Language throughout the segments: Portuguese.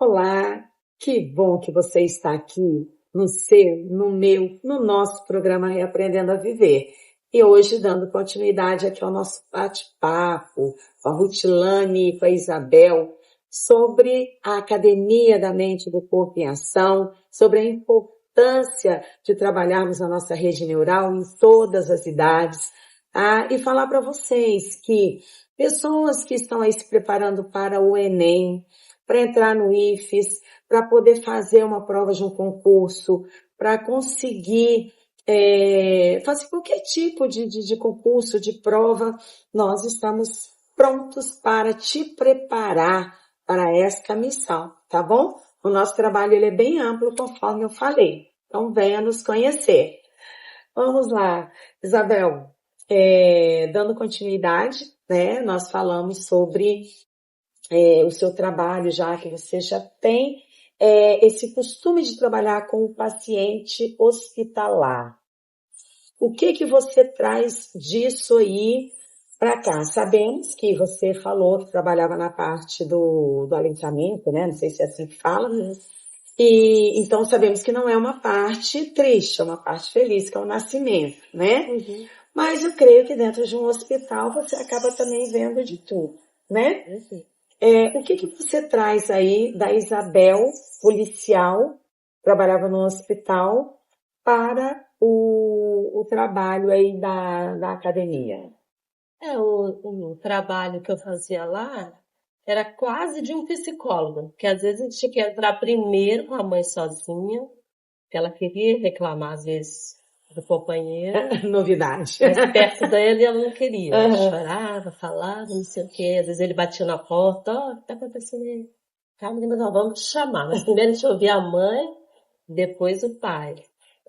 Olá, que bom que você está aqui no seu, no meu, no nosso programa Reaprendendo a Viver. E hoje dando continuidade aqui ao nosso bate-papo com a Rutilane e com a Isabel sobre a Academia da Mente e do Corpo em Ação, sobre a importância de trabalharmos a nossa rede neural em todas as idades, e falar para vocês que pessoas que estão aí se preparando para o Enem, para entrar no IFES, para poder fazer uma prova de um concurso, para conseguir fazer qualquer tipo de concurso, de prova, nós estamos prontos para te preparar para esta missão, tá bom? O nosso trabalho ele é bem amplo, conforme eu falei. Então, venha nos conhecer. Vamos lá, Isabel. Dando continuidade, né? Nós falamos sobre o seu trabalho, já que você já tem esse costume de trabalhar com o paciente hospitalar. O que você traz disso aí para cá? Sabemos que você falou que trabalhava na parte do aleitamento, né? Não sei se é assim que fala. E então sabemos que não é uma parte triste, é uma parte feliz, que é o nascimento, né? Uhum. Mas eu creio que dentro de um hospital você acaba também vendo de tudo, né? Uhum. O que você traz aí da Isabel, policial, trabalhava no hospital, para o trabalho aí da academia? O trabalho que eu fazia lá era quase de um psicólogo, porque às vezes a gente tinha que entrar primeiro com a mãe sozinha, que ela queria reclamar às vezes do companheiro, Novidade. mas perto dele ela não queria. Ela Aham. chorava, falava, não sei o quê. Às vezes ele batia na porta, ó, o que tá acontecendo aí? Calma, mas nós vamos te chamar. Mas primeiro a gente ouvia a mãe, depois o pai,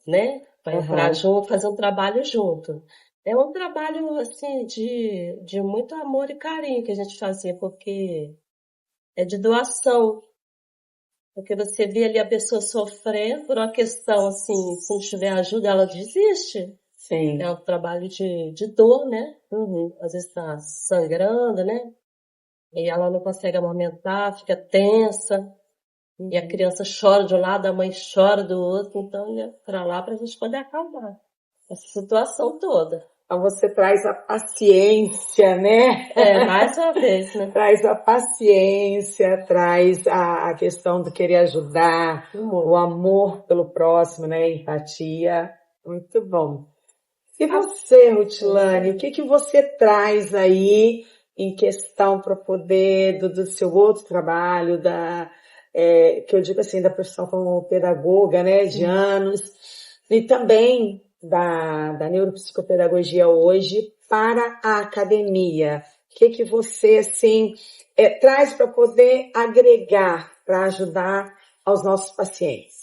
né? Para entrar Aham. junto, fazer um trabalho junto. É um trabalho, assim, de muito amor e carinho que a gente fazia, porque é de doação. Porque você vê ali a pessoa sofrendo por uma questão, assim, se não tiver ajuda, ela desiste. É Sim. um trabalho de dor, né? Às vezes tá sangrando, né? E ela não consegue amamentar, fica tensa. E a criança chora de um lado, a mãe chora do outro. Então, ia pra lá pra gente poder acalmar essa situação toda. Então você traz a paciência, né? Mais uma vez, né? Traz a paciência, traz a questão de querer ajudar, o amor pelo próximo, né? Empatia. Muito bom. E você, Rutilane, o que você traz aí em questão para poder do seu outro trabalho, que eu digo assim, da profissão como pedagoga, né, de anos, e também da neuropsicopedagogia hoje para a academia? O que você, assim, traz para poder agregar, para ajudar aos nossos pacientes?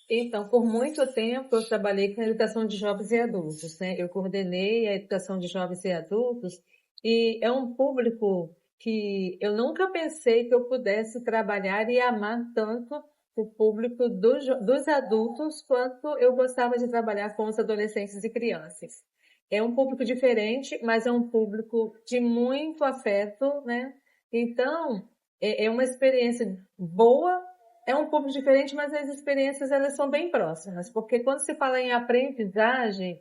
Então, por muito tempo eu trabalhei com a educação de jovens e adultos, né? Eu coordenei a educação de jovens e adultos e é um público que eu nunca pensei que eu pudesse trabalhar e amar tanto o público dos adultos quanto eu gostava de trabalhar com os adolescentes e crianças. É um público diferente, mas é um público de muito afeto, né? Então, é uma experiência boa. É um pouco diferente, mas as experiências elas são bem próximas, porque quando se fala em aprendizagem,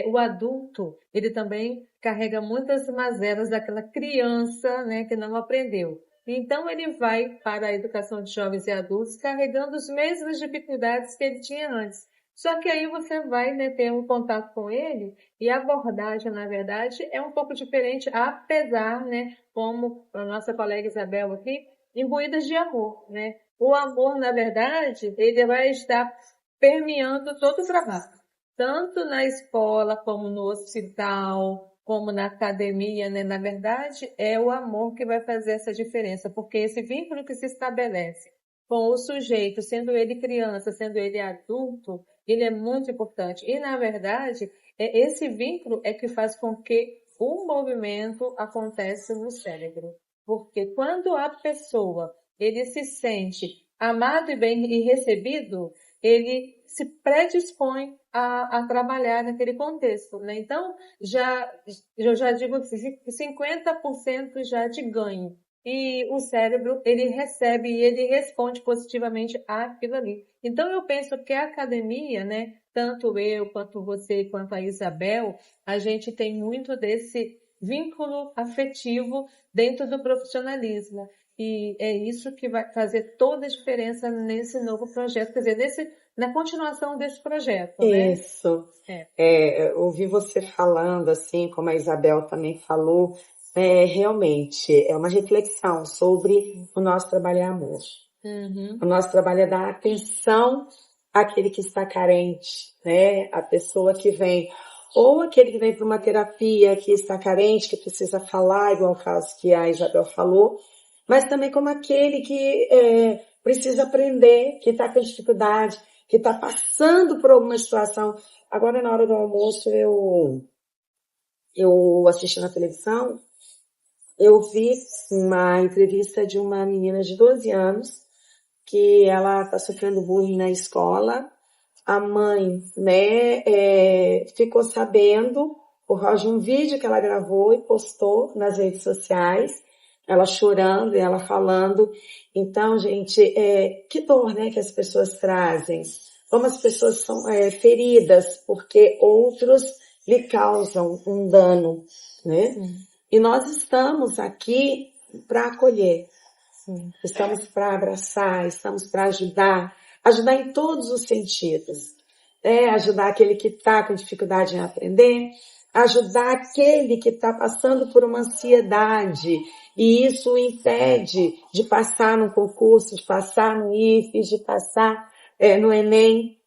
o adulto ele também carrega muitas mazelas daquela criança, né, que não aprendeu. Então ele vai para a educação de jovens e adultos carregando as mesmas dificuldades que ele tinha antes. Só que aí você vai, né, ter um contato com ele e a abordagem, na verdade, é um pouco diferente, apesar, né, como a nossa colega Isabel aqui, imbuídas de amor, né? O amor, na verdade, ele vai estar permeando todo o trabalho, tanto na escola, como no hospital, como na academia, né? Na verdade, é o amor que vai fazer essa diferença, porque esse vínculo que se estabelece com o sujeito, sendo ele criança, sendo ele adulto, ele é muito importante. E, na verdade, esse vínculo é que faz com que o movimento aconteça no cérebro. Porque quando a pessoa ele se sente amado e bem e recebido, ele se predispõe a trabalhar naquele contexto, né? Então, eu já digo assim, 50% já de ganho, e o cérebro, ele recebe e ele responde positivamente àquilo ali. Então, eu penso que a academia, né, tanto eu, quanto você, quanto a Isabel, a gente tem muito desse vínculo afetivo dentro do profissionalismo. E é isso que vai fazer toda a diferença nesse novo projeto, quer dizer, na continuação desse projeto, né? Isso. É. Ouvir você falando, assim, como a Isabel também falou, realmente é uma reflexão sobre o nosso trabalho é amor. O nosso trabalho é dar atenção àquele que está carente, né? A pessoa que vem, ou aquele que vem para uma terapia que está carente, que precisa falar, igual o caso que a Isabel falou, mas também como aquele que precisa aprender, que está com dificuldade, que está passando por alguma situação. Agora, na hora do almoço, eu assisti na televisão, eu vi uma entrevista de uma menina de 12 anos, que ela está sofrendo bullying na escola. A mãe, né, ficou sabendo por causa de um vídeo que ela gravou e postou nas redes sociais, ela chorando e ela falando. Então, gente, que dor, né, que as pessoas trazem. Como as pessoas são feridas porque outros lhe causam um dano, né? E nós estamos aqui para acolher. Estamos para abraçar, estamos para ajudar em todos os sentidos. Ajudar aquele que está com dificuldade em aprender, ajudar aquele que está passando por uma ansiedade e isso o impede de passar no concurso, de passar no IFES, de passar no Enem.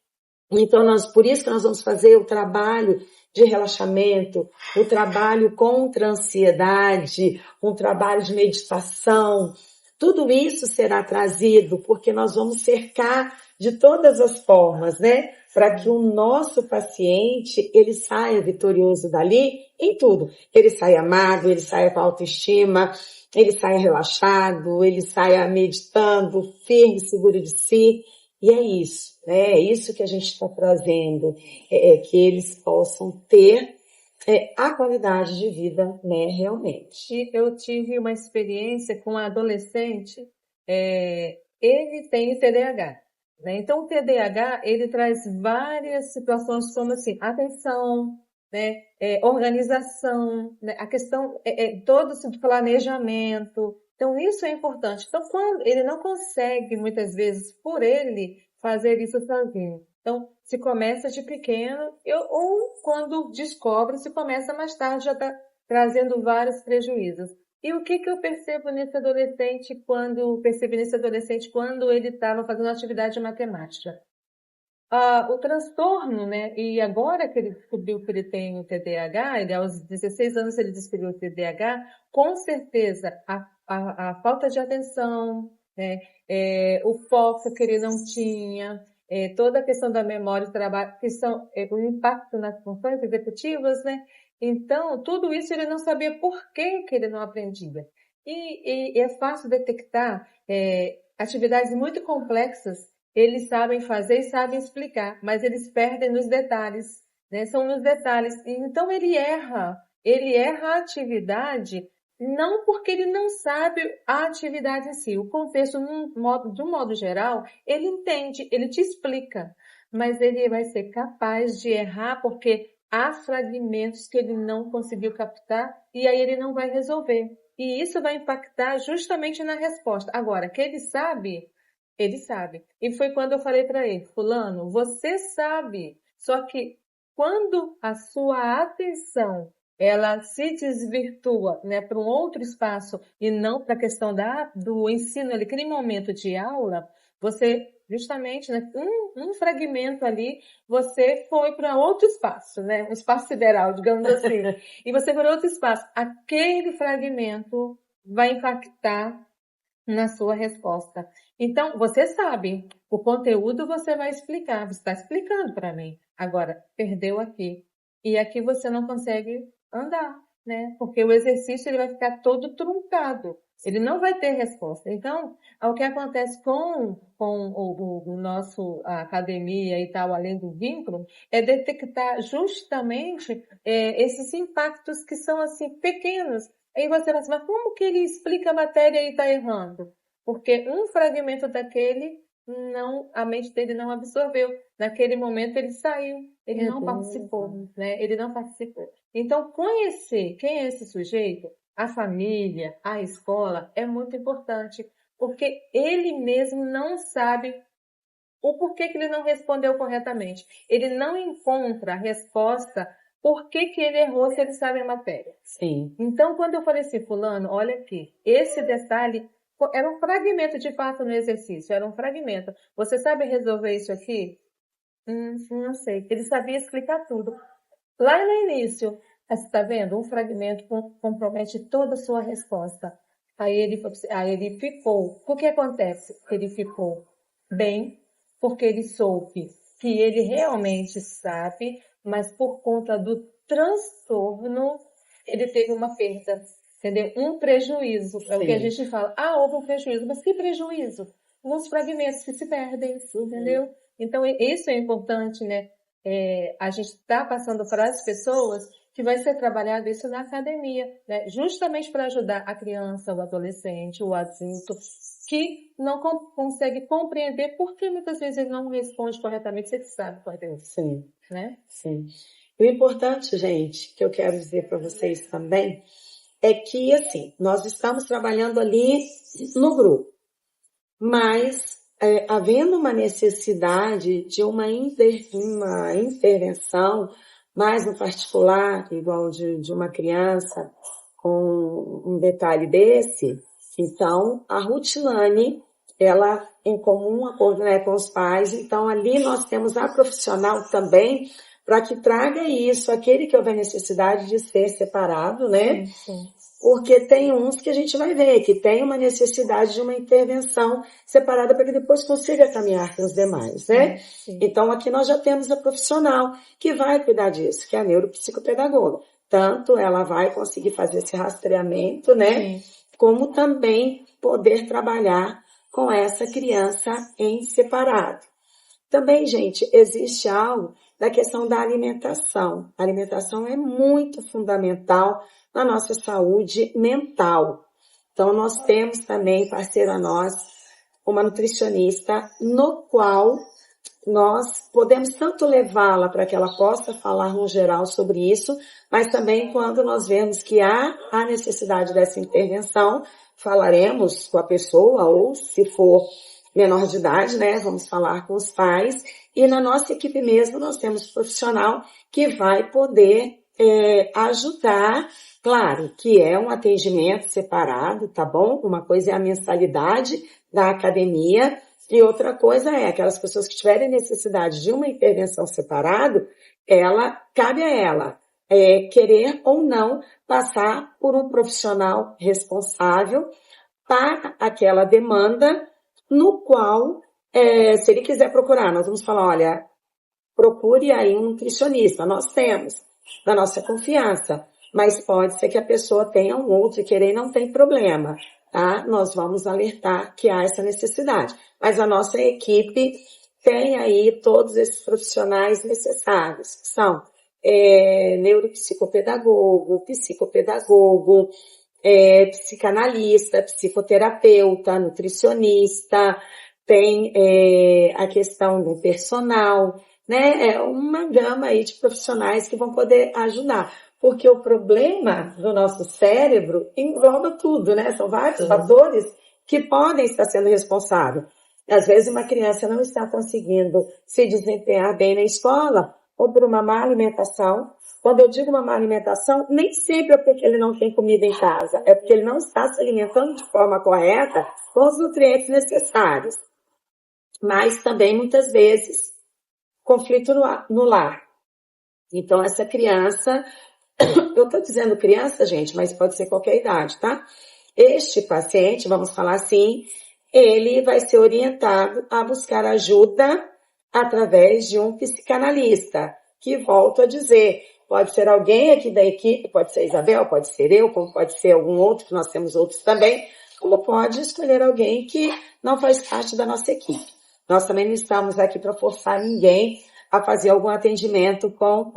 Então, por isso que nós vamos fazer o trabalho de relaxamento, o trabalho contra a ansiedade, um trabalho de meditação. Tudo isso será trazido porque nós vamos cercar de todas as formas, né? Para que o nosso paciente, ele saia vitorioso dali em tudo. Ele saia amado, ele saia com autoestima, ele saia relaxado, ele saia meditando, firme, seguro de si. E é isso, né? É isso que a gente está trazendo, que eles possam ter a qualidade de vida, né, realmente. E eu tive uma experiência com um adolescente, ele tem TDAH, né? Então, o TDAH, ele traz várias situações como assim, atenção, né, organização, né, a questão, todo esse planejamento. Então, isso é importante. Então, quando ele não consegue, muitas vezes, por ele, fazer isso sozinho. Então, se começa de pequeno, ou quando descobre, se começa mais tarde, já está trazendo vários prejuízos. E o que eu percebi nesse adolescente quando ele estava fazendo atividade de matemática? O transtorno, né? E agora que ele descobriu que ele tem o TDAH, ele aos 16 anos ele descobriu o TDAH, com certeza a falta de atenção, né? O foco que ele não tinha, toda a questão da memória e trabalho, que são o impacto nas funções executivas, né? Então, tudo isso ele não sabia por que ele não aprendia. E é fácil detectar atividades muito complexas, eles sabem fazer e sabem explicar, mas eles perdem nos detalhes, né? São nos detalhes. Então ele erra a atividade não porque ele não sabe a atividade em si. O contexto, de um modo geral, ele entende, ele te explica, mas ele vai ser capaz de errar porque há fragmentos que ele não conseguiu captar e aí ele não vai resolver. E isso vai impactar justamente na resposta. Agora, que ele sabe. Ele sabe. E foi quando eu falei para ele, fulano, você sabe, só que quando a sua atenção ela se desvirtua, né, para um outro espaço e não para a questão do ensino ali, aquele momento de aula, você justamente, né, um fragmento ali, você foi para outro espaço, né, um espaço sideral, digamos assim, e você foi para outro espaço. Aquele fragmento vai impactar na sua resposta. Então, você sabe, o conteúdo você vai explicar, você está explicando para mim. Agora, perdeu aqui. E aqui você não consegue andar, né? Porque o exercício ele vai ficar todo truncado. Ele não vai ter resposta. Então, o que acontece com o nosso a academia e tal, além do vínculo, é detectar justamente esses impactos que são assim pequenos, Aí você fala assim, mas como que ele explica a matéria e está errando? Porque um fragmento daquele, a mente dele não absorveu. Naquele momento ele saiu, ele não participou, né? Ele não participou. Então, conhecer quem é esse sujeito, a família, a escola, é muito importante, porque ele mesmo não sabe o porquê que ele não respondeu corretamente. Ele não encontra a resposta por que ele errou se ele sabe a matéria. Sim. Então, quando eu falei assim, fulano, olha aqui, esse detalhe era um fragmento de fato no exercício, era um fragmento. Você sabe resolver isso aqui? Não sei. Ele sabia explicar tudo. Lá no início, você está vendo? Um fragmento compromete toda a sua resposta. Aí ele ficou. O que acontece? Ele ficou bem, porque ele soube que ele realmente sabe, mas por conta do transtorno, ele teve uma perda, entendeu? Um prejuízo. É o que a gente fala. Houve um prejuízo. Mas que prejuízo? Uns fragmentos que se perdem, entendeu? Então, isso é importante, né? A gente está passando para as pessoas que vai ser trabalhado isso na academia, né? Justamente para ajudar a criança, o adolescente, o adulto, que não consegue compreender por que muitas vezes ele não responde corretamente, você sabe, Sim, né? Sim. O importante, gente, que eu quero dizer para vocês também, é que, assim, nós estamos trabalhando ali no grupo, mas havendo uma necessidade de uma intervenção mais no particular, igual de uma criança com um detalhe desse, então a Rutilane, ela em comum acordo, né, com os pais, então ali nós temos a profissional também para que traga isso, aquele que houver necessidade de ser separado, né? Sim. Porque tem uns que a gente vai ver que tem uma necessidade de uma intervenção separada para que depois consiga caminhar com os demais, né? Sim. Então aqui nós já temos a profissional que vai cuidar disso, que é a neuropsicopedagoga. Tanto ela vai conseguir fazer esse rastreamento, né? Sim. Como também poder trabalhar com essa criança em separado. Também, gente, existe algo da questão da alimentação. A alimentação é muito fundamental na nossa saúde mental. Então, nós temos também, parceira nós, uma nutricionista, no qual nós podemos tanto levá-la para que ela possa falar no geral sobre isso, mas também quando nós vemos que há a necessidade dessa intervenção, falaremos com a pessoa, ou se for menor de idade, né, vamos falar com os pais, e na nossa equipe mesmo nós temos um profissional que vai poder ajudar. Claro que é um atendimento separado, tá bom? Uma coisa é a mensalidade da academia e outra coisa é aquelas pessoas que tiverem necessidade de uma intervenção separada, cabe a ela querer ou não passar por um profissional responsável para aquela demanda, no qual, se ele quiser procurar, nós vamos falar, olha, procure aí um nutricionista, nós temos, da nossa confiança. Mas pode ser que a pessoa tenha um outro e querer, não tem problema, tá? Nós vamos alertar que há essa necessidade. Mas a nossa equipe tem aí todos esses profissionais necessários, que são neuropsicopedagogo, psicopedagogo, psicanalista, psicoterapeuta, nutricionista, tem a questão do personal, né? É uma gama aí de profissionais que vão poder ajudar. Porque o problema do nosso cérebro engloba tudo, né? São vários fatores que podem estar sendo responsáveis. Às vezes uma criança não está conseguindo se desempenhar bem na escola ou por uma má alimentação. Quando eu digo uma má alimentação, nem sempre é porque ele não tem comida em casa, é porque ele não está se alimentando de forma correta com os nutrientes necessários. Mas também, muitas vezes, conflito no lar. Então, essa criança... Eu estou dizendo criança, gente, mas pode ser qualquer idade, tá? Este paciente, vamos falar assim, ele vai ser orientado a buscar ajuda através de um psicanalista, que volto a dizer, pode ser alguém aqui da equipe, pode ser Isabel, pode ser eu, como pode ser algum outro, que nós temos outros também, como pode escolher alguém que não faz parte da nossa equipe. Nós também não estamos aqui para forçar ninguém a fazer algum atendimento com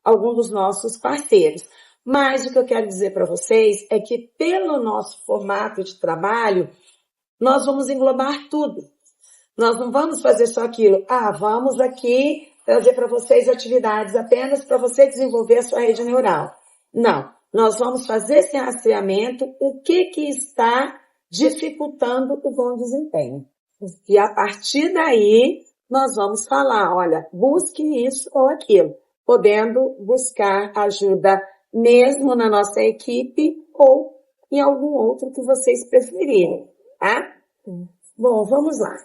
algum dos nossos parceiros. Mas o que eu quero dizer para vocês é que pelo nosso formato de trabalho, nós vamos englobar tudo. Nós não vamos fazer só aquilo. Vamos aqui trazer para vocês atividades apenas para você desenvolver a sua rede neural. Não. Nós vamos fazer esse rastreamento, o que está dificultando o bom desempenho. E a partir daí, nós vamos falar, olha, busque isso ou aquilo, podendo buscar ajuda mesmo na nossa equipe ou em algum outro que vocês preferirem, tá? Bom, vamos lá.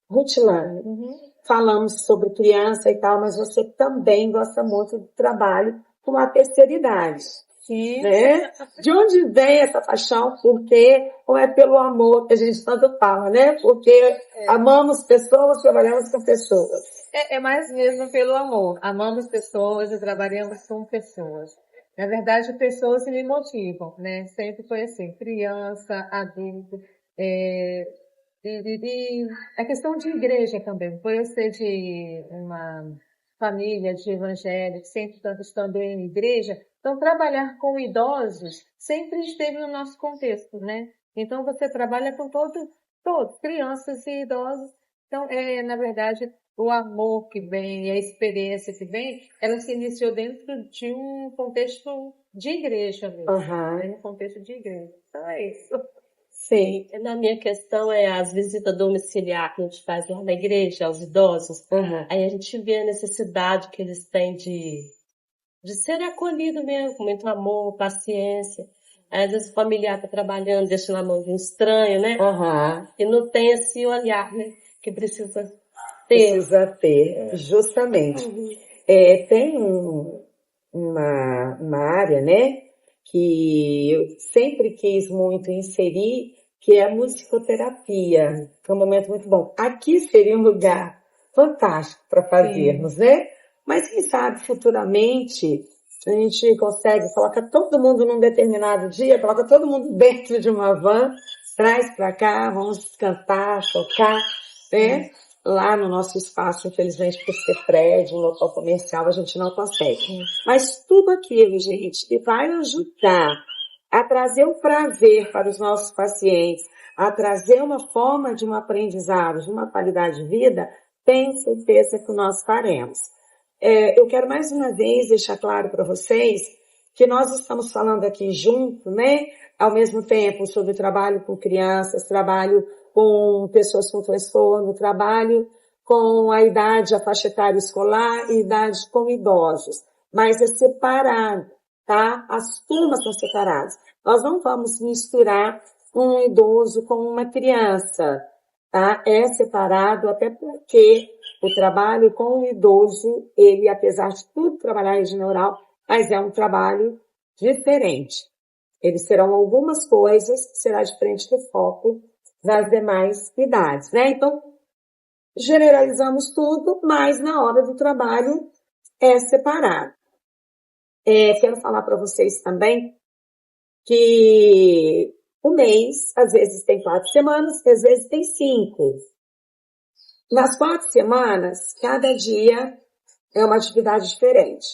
Rutilane, falamos sobre criança e tal, mas você também gosta muito do trabalho com a terceira idade. Sim. Né? De onde vem essa paixão? Por quê? Ou é pelo amor que a gente tanto fala, né? Porque amamos pessoas, trabalhamos com pessoas. É mais mesmo pelo amor. Amamos pessoas e trabalhamos com pessoas. Na verdade, pessoas que me motivam, né? Sempre foi assim, criança, adulto, a questão de igreja também. Por eu ser de uma família de evangélicos, sempre estando em igreja, então trabalhar com idosos sempre esteve no nosso contexto, né? Então você trabalha com todos, crianças e idosos. Então, na verdade, o amor que vem e a experiência que vem, ela se iniciou dentro de um contexto de igreja mesmo. Né? No contexto de igreja. Então é isso. Sim. Na minha questão é as visitas domiciliares que a gente faz lá na igreja, aos idosos. Aí a gente vê a necessidade que eles têm de ser acolhido mesmo, com muito amor, paciência. Aí, às vezes o familiar está trabalhando, deixa na mão de um estranho, né? E não tem esse olhar, né? Que precisa ter. Precisa ter, justamente. Tem uma área, né? Que eu sempre quis muito inserir, que é a musicoterapia, que é um momento muito bom. Aqui seria um lugar fantástico para fazermos, né? Mas quem sabe futuramente a gente consegue, coloca todo mundo num determinado dia, coloca todo mundo dentro de uma van, traz para cá, vamos cantar, tocar, né? Lá no nosso espaço, infelizmente, por ser prédio, um local comercial, a gente não consegue. Mas tudo aquilo, gente, que vai ajudar a trazer um prazer para os nossos pacientes, a trazer uma forma de um aprendizado, de uma qualidade de vida, tenho certeza que nós faremos. Eu quero mais uma vez deixar claro para vocês que nós estamos falando aqui junto, né? Ao mesmo tempo sobre trabalho com crianças, trabalho com pessoas com transtorno, trabalho com a idade, a faixa etária escolar e idade com idosos. Mas é separado, tá? As turmas são separadas. Nós não vamos misturar um idoso com uma criança, tá? É separado até porque o trabalho com o idoso, ele, apesar de tudo trabalhar em rede neural, mas é um trabalho diferente. Eles serão algumas coisas, será diferente do foco das demais idades, né? Então, generalizamos tudo, mas na hora do trabalho é separado. Quero falar para vocês também que o mês, às vezes tem 4 semanas, às vezes tem 5. Nas 4 semanas, cada dia é uma atividade diferente.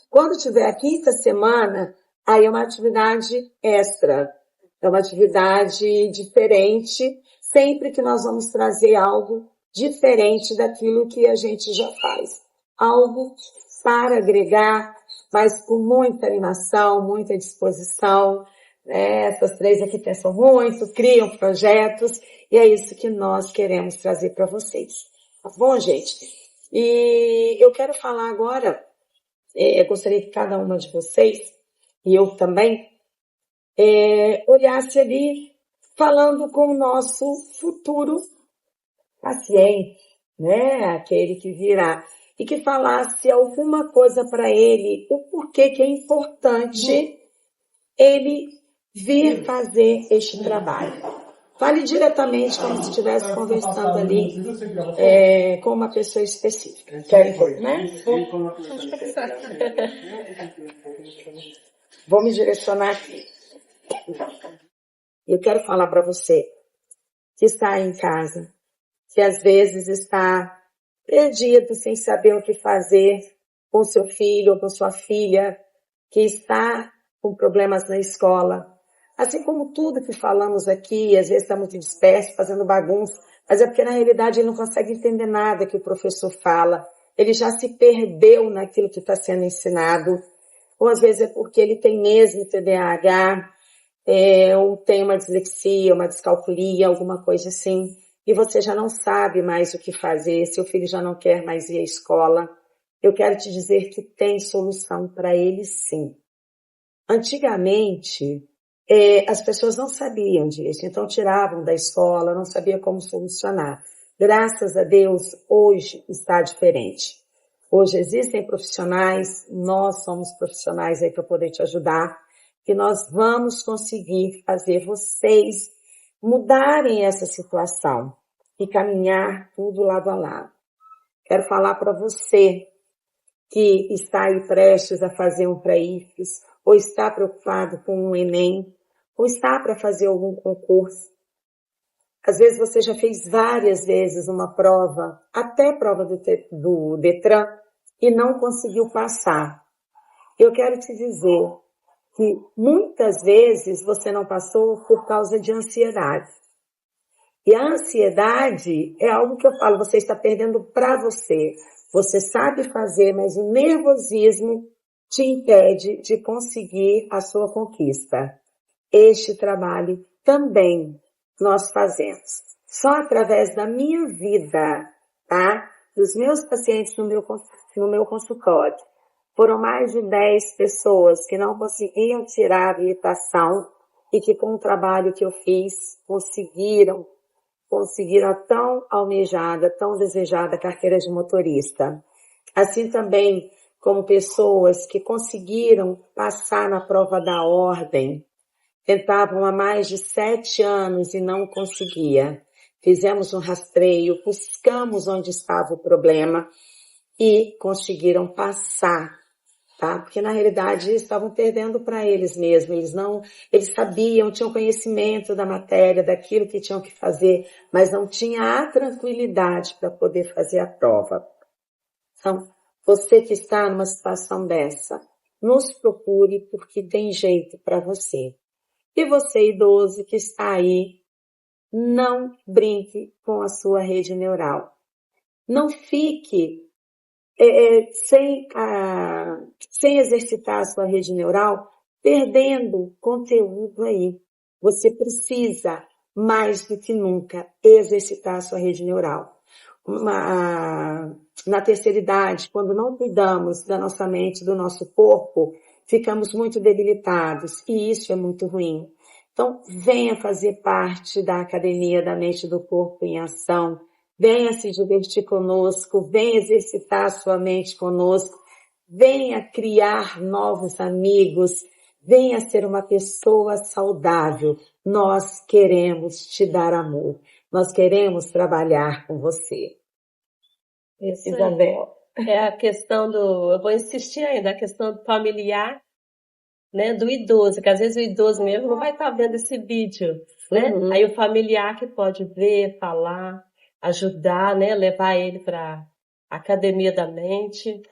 Quando tiver a 5ª semana, aí é uma atividade extra. É uma atividade diferente, sempre que nós vamos trazer algo diferente daquilo que a gente já faz. Algo para agregar, mas com muita animação, muita disposição. Essas 3 aqui pensam muito, criam projetos, e é isso que nós queremos trazer para vocês. Tá bom, gente? E eu quero falar agora, eu gostaria que cada uma de vocês, e eu também, olhasse ali, falando com o nosso futuro paciente, né? Aquele que virá, e que falasse alguma coisa para ele, o porquê que é importante ele vir fazer este trabalho. Fale diretamente como se estivesse conversando ali com uma pessoa específica. Quer que, né? Vou me direcionar aqui. Eu quero falar para você que está em casa, que às vezes está perdido, sem saber o que fazer, com seu filho ou com sua filha que está com problemas na escola. Assim como tudo que falamos aqui, às vezes está muito disperso, fazendo bagunça, mas é porque na realidade ele não consegue entender nada que o professor fala. Ele já se perdeu naquilo que está sendo ensinado. Ou às vezes é porque ele tem mesmo TDAH, ou tem uma dislexia, uma descalculia, alguma coisa assim. E você já não sabe mais o que fazer, seu filho já não quer mais ir à escola. Eu quero te dizer que tem solução para ele sim. Antigamente, as pessoas não sabiam disso, então tiravam da escola, não sabia como solucionar. Graças a Deus, hoje está diferente. Hoje existem profissionais, nós somos profissionais aí para poder te ajudar, que nós vamos conseguir fazer vocês mudarem essa situação e caminhar tudo lado a lado. Quero falar para você que está aí prestes a fazer um pré-IFES, ou está preocupado com um Enem, ou está para fazer algum concurso. Às vezes você já fez várias vezes uma prova, até prova do Detran, e não conseguiu passar. Eu quero te dizer que muitas vezes você não passou por causa de ansiedade. E a ansiedade é algo que eu falo, você está perdendo para você. Você sabe fazer, mas o nervosismo te impede de conseguir a sua conquista. Este trabalho também nós fazemos. Só através da minha vida, tá? Dos meus pacientes no meu consultório. Foram mais de 10 pessoas que não conseguiam tirar a habilitação e que com o trabalho que eu fiz conseguiram a tão almejada, tão desejada carteira de motorista. Assim também como pessoas que conseguiram passar na prova da ordem, tentavam há mais de 7 anos e não conseguia. Fizemos um rastreio, buscamos onde estava o problema e conseguiram passar, tá? Porque na realidade estavam perdendo para eles mesmos, eles sabiam, tinham conhecimento da matéria, daquilo que tinham que fazer, mas não tinha a tranquilidade para poder fazer a prova. Então, você que está numa situação dessa, nos procure porque tem jeito para você. E você, idoso que está aí, não brinque com a sua rede neural. Não fique sem exercitar a sua rede neural, perdendo conteúdo aí. Você precisa, mais do que nunca, exercitar a sua rede neural. Na terceira idade, quando não cuidamos da nossa mente, do nosso corpo, ficamos muito debilitados e isso é muito ruim. Então, venha fazer parte da Academia da Mente e do Corpo em Ação. Venha se divertir conosco, venha exercitar a sua mente conosco, venha criar novos amigos, venha ser uma pessoa saudável. Nós queremos te dar amor, nós queremos trabalhar com você. Isso Isabel. é a questão eu vou insistir ainda, a questão do familiar, né, do idoso, que às vezes o idoso mesmo não vai estar vendo esse vídeo, né? Uhum. Aí o familiar que pode ver, falar, ajudar, né, levar ele para a Academia da Mente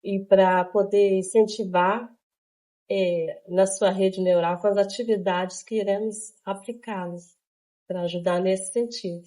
e para poder incentivar na sua rede neural com as atividades que iremos aplicá-los para ajudar nesse sentido.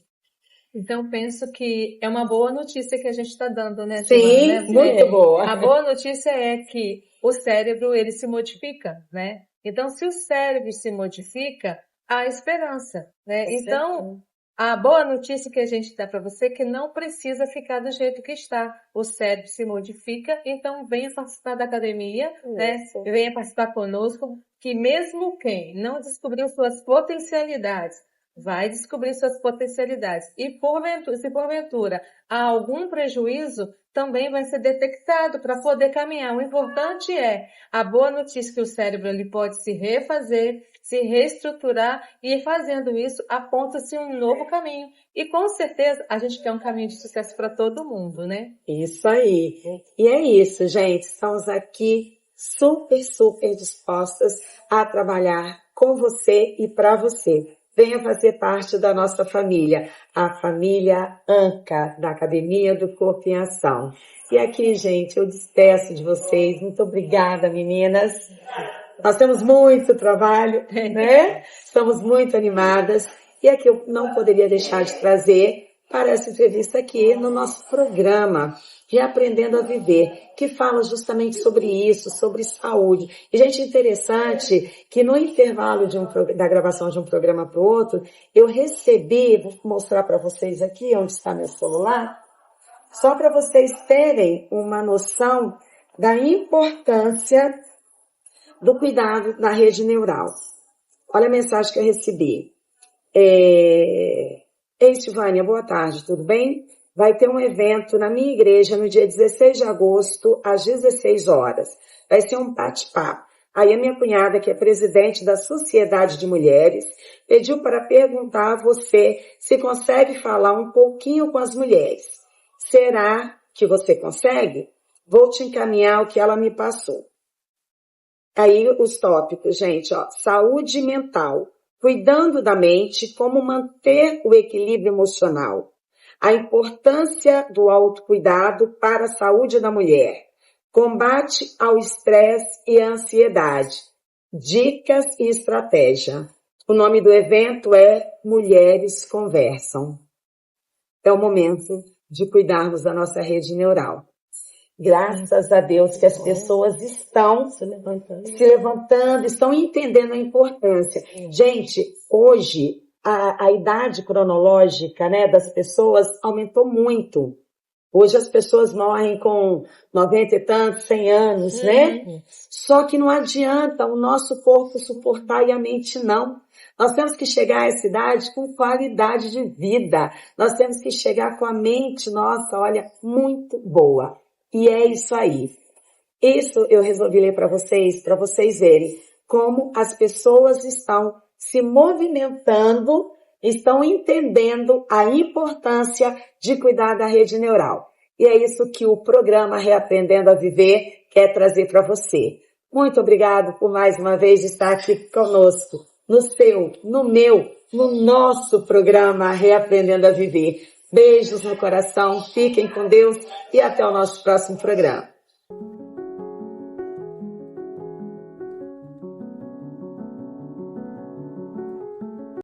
Então, penso que é uma boa notícia que a gente está dando, né, Sim, Giovana, né? muito boa. A boa notícia é que o cérebro, ele se modifica, né? Então, se o cérebro se modifica, há esperança, né? Então, a boa notícia que a gente dá para você é que não precisa ficar do jeito que está. O cérebro se modifica, então venha participar da academia, né? Venha participar conosco, que mesmo quem não descobriu suas potencialidades, vai descobrir suas potencialidades. E se porventura há algum prejuízo, também vai ser detectado para poder caminhar. O importante é a boa notícia que o cérebro ele pode se refazer, se reestruturar e fazendo isso aponta-se um novo caminho. E com certeza a gente quer um caminho de sucesso para todo mundo, né? Isso aí. E é isso, gente. Estamos aqui super dispostas a trabalhar com você e para você. venha fazer parte da nossa família, a família ANCA, da Academia do Corpo em Ação. E aqui, gente, eu despeço de vocês. Muito obrigada, meninas. Nós temos muito trabalho, né? Estamos muito animadas. E aqui eu não poderia deixar de trazer para essa entrevista aqui no nosso programa, Reaprendendo a Viver, que fala justamente sobre isso, sobre saúde. E, gente, interessante que no intervalo da gravação de um programa para o outro, eu recebi, vou mostrar para vocês aqui onde está meu celular, só para vocês terem uma noção da importância do cuidado na rede neural. Olha a mensagem que eu recebi. Ei, Silvânia, boa tarde, tudo bem? Vai ter um evento na minha igreja no dia 16 de agosto, às 16 horas. Vai ser um bate-papo. Aí a minha cunhada, que é presidente da Sociedade de Mulheres, pediu para perguntar a você se consegue falar um pouquinho com as mulheres. Será que você consegue? Vou te encaminhar o que ela me passou. Aí os tópicos, gente, ó, saúde mental, cuidando da mente, como manter o equilíbrio emocional, a importância do autocuidado para a saúde da mulher, combate ao estresse e à ansiedade, dicas e estratégia. O nome do evento é Mulheres Conversam. É o momento de cuidarmos da nossa rede neural. Graças a Deus que as pessoas estão se levantando, estão entendendo a importância. Gente, hoje a idade cronológica, né, das pessoas aumentou muito. Hoje as pessoas morrem com 90 e tantos, 100 anos, né? Só que não adianta o nosso corpo suportar e a mente não. Nós temos que chegar a essa idade com qualidade de vida. Nós temos que chegar com a mente, nossa, olha, muito boa. E é isso aí. Isso eu resolvi ler para vocês verem como as pessoas estão se movimentando, estão entendendo a importância de cuidar da rede neural. E é isso que o programa Reaprendendo a Viver quer trazer para você. Muito obrigado por mais uma vez estar aqui conosco, no seu, no meu, no nosso programa Reaprendendo a Viver. Beijos no coração, fiquem com Deus e até o nosso próximo programa.